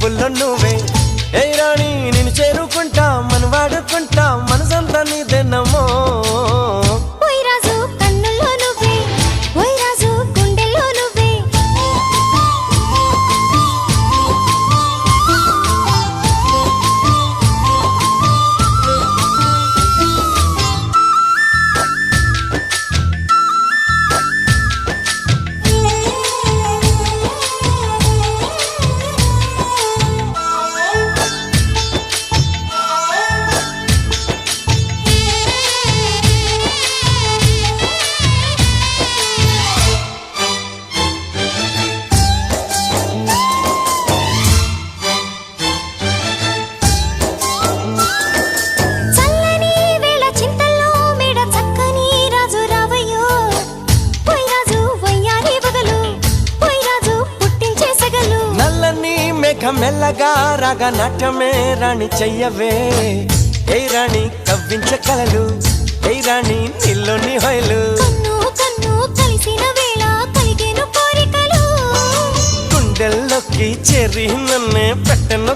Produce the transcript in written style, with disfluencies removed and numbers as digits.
పువ్వుల్లో నువ్వే ఏ రాణి నేను చేరుకుంటా మన వాడుకుంటా మనసంతా నీదెన్నమో రాజు కన్నుల్లో నువ్వే రాజు గుండెల్లో నువ్వే మెల్లగా రాగా నాట్యమే రాణి చెయ్యవే ఏ రాణి కవ్వించ కలలు ఏ రాణి నీలోని హొయలు కన్ను కన్ను కలిసిన వేళ కలిగేను కోరికలు గుండెల్లోకి చేరి నన్నే పెట్టను